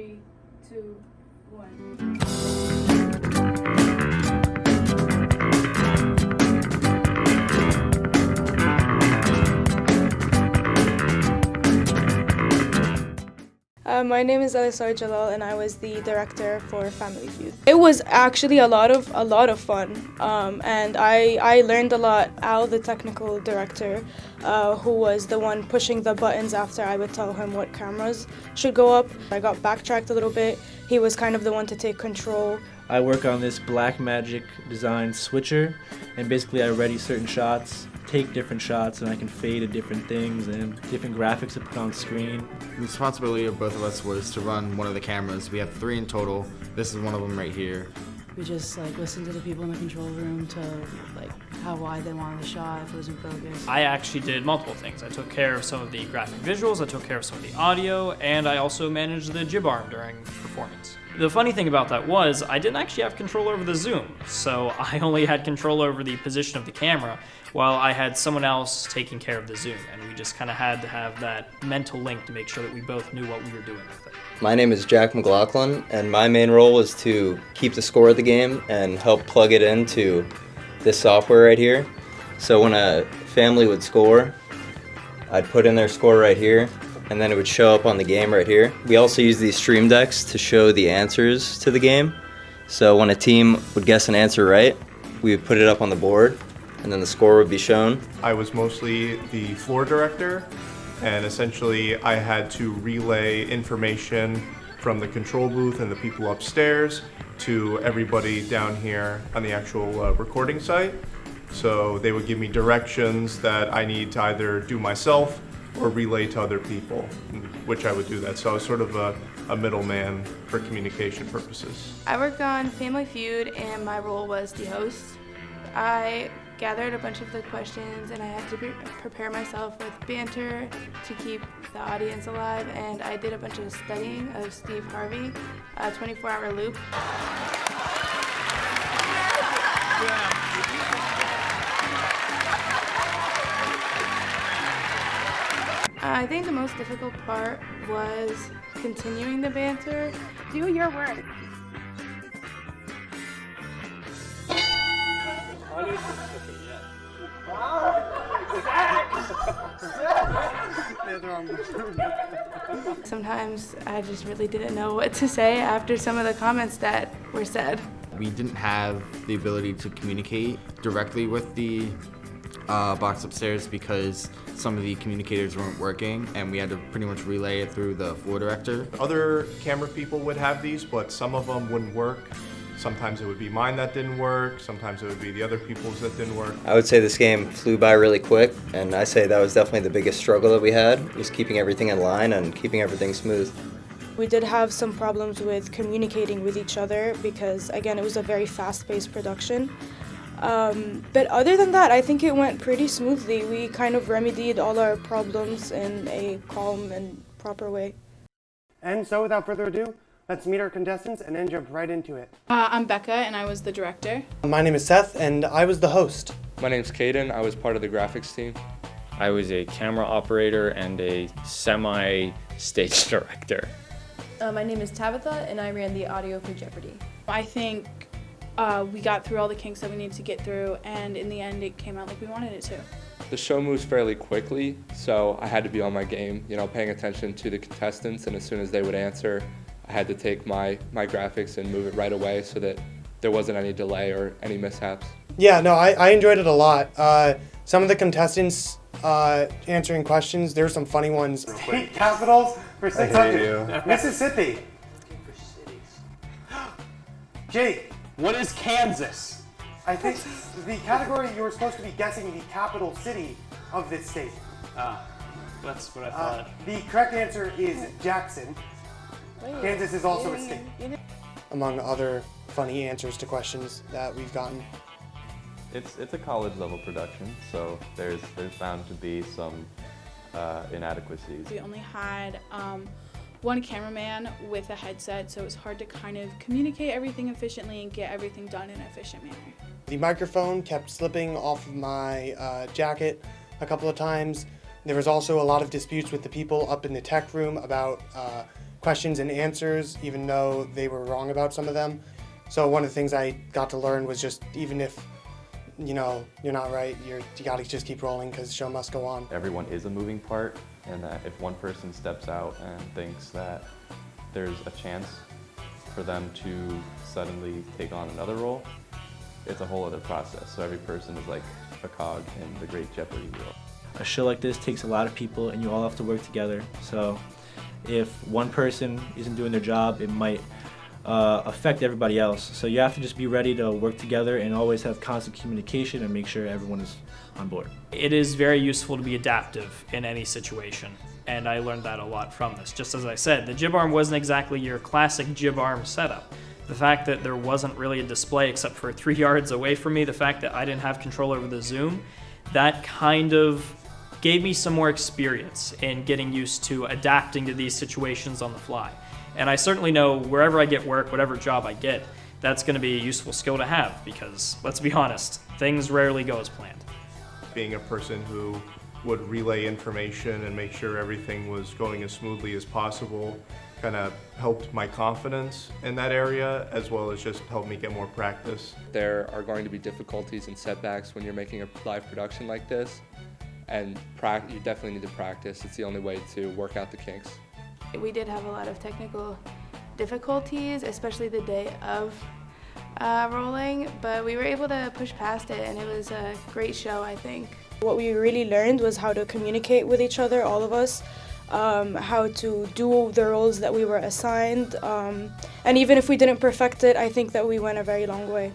3, 2, 1. My name is Elisar Jalal, and I was the director for Family Feud. It was actually a lot of fun, and I learned a lot. Al, the technical director, who was the one pushing the buttons after I would tell him what cameras should go up. I got backtracked a little bit. He was kind of the one to take control. I work on this Blackmagic design switcher, and basically I ready certain shots, take different shots, and I can fade to different things and different graphics to put on screen. The responsibility of both of us was to run one of the cameras. We have 3 in total. This is one of them right here. We just listened to the people in the control room to how wide they wanted the shot, if it was in focus. I actually did multiple things. I took care of some of the graphic visuals, I took care of some of the audio, and I also managed the jib arm during performance. The funny thing about that was I didn't actually have control over the zoom, so I only had control over the position of the camera while I had someone else taking care of the zoom, and we just kind of had to have that mental link to make sure that we both knew what we were doing with it. My name is Jack McLaughlin, and my main role was to keep the score of the game and help plug it into this software right here. So when a family would score, I'd put in their score right here, and then it would show up on the game right here. We also use these stream decks to show the answers to the game. So when a team would guess an answer right, we would put it up on the board, and then the score would be shown. I was mostly the floor director, and essentially I had to relay information from the control booth and the people upstairs to everybody down here on the actual recording site. So they would give me directions that I need to either do myself or relay to other people, which I would do that. So I was sort of a middleman for communication purposes. I worked on Family Feud, and my role was the host. I gathered a bunch of the questions, and I had to prepare myself with banter to keep the audience alive, and I did a bunch of studying of Steve Harvey, a 24-hour loop. I think the most difficult part was continuing the banter. Do your work. Sometimes I just really didn't know what to say after some of the comments that were said. We didn't have the ability to communicate directly with the box upstairs because some of the communicators weren't working, and we had to pretty much relay it through the floor director. Other camera people would have these, but some of them wouldn't work. Sometimes it would be mine that didn't work, sometimes it would be the other people's that didn't work. I would say this game flew by really quick, and I say that was definitely the biggest struggle that we had, was keeping everything in line and keeping everything smooth. We did have some problems with communicating with each other because, again, it was a very fast-paced production. But other than that, I think it went pretty smoothly. We kind of remedied all our problems in a calm and proper way. And so without further ado, let's meet our contestants and then jump right into it. I'm Becca, and I was the director. My name is Seth, and I was the host. My name's Caden. I was part of the graphics team. I was a camera operator and a semi-stage director. My name is Tabitha, and I ran the audio for Jeopardy. I think we got through all the kinks that we needed to get through, and in the end it came out like we wanted it to. The show moves fairly quickly, so I had to be on my game, paying attention to the contestants, and as soon as they would answer, I had to take my graphics and move it right away so that there wasn't any delay or any mishaps. Yeah, no, I enjoyed it a lot. Some of the contestants answering questions, there were some funny ones. State capitals for 600. Mississippi. Jake. What is Kansas? I think the category you were supposed to be guessing the capital city of this state. That's what I thought. The correct answer is Jackson. Kansas is also a state. Among other funny answers to questions that we've gotten. It's a college level production, so there's bound to be some inadequacies. We only had one cameraman with a headset, so it was hard to kind of communicate everything efficiently and get everything done in an efficient manner. The microphone kept slipping off of my jacket a couple of times. There was also a lot of disputes with the people up in the tech room about questions and answers, even though they were wrong about some of them. So one of the things I got to learn was just, even if you're not right, you gotta just keep rolling because the show must go on. Everyone is a moving part, and that if one person steps out and thinks that there's a chance for them to suddenly take on another role, it's a whole other process. So every person is like a cog in the great Jeopardy wheel. A show like this takes a lot of people, and you all have to work together. So if one person isn't doing their job, it might affect everybody else. So you have to just be ready to work together and always have constant communication and make sure everyone is on board. It is very useful to be adaptive in any situation, and I learned that a lot from this. Just as I said, the jib arm wasn't exactly your classic jib arm setup. The fact that there wasn't really a display except for 3 yards away from me, the fact that I didn't have control over the zoom, that kind of gave me some more experience in getting used to adapting to these situations on the fly. And I certainly know wherever I get work, whatever job I get, that's going to be a useful skill to have because, let's be honest, things rarely go as planned. Being a person who would relay information and make sure everything was going as smoothly as possible kind of helped my confidence in that area, as well as just helped me get more practice. There are going to be difficulties and setbacks when you're making a live production like this, and you definitely need to practice. It's the only way to work out the kinks. We did have a lot of technical difficulties, especially the day of rolling, but we were able to push past it, and it was a great show, I think. What we really learned was how to communicate with each other, all of us, how to do the roles that we were assigned, and even if we didn't perfect it, I think that we went a very long way.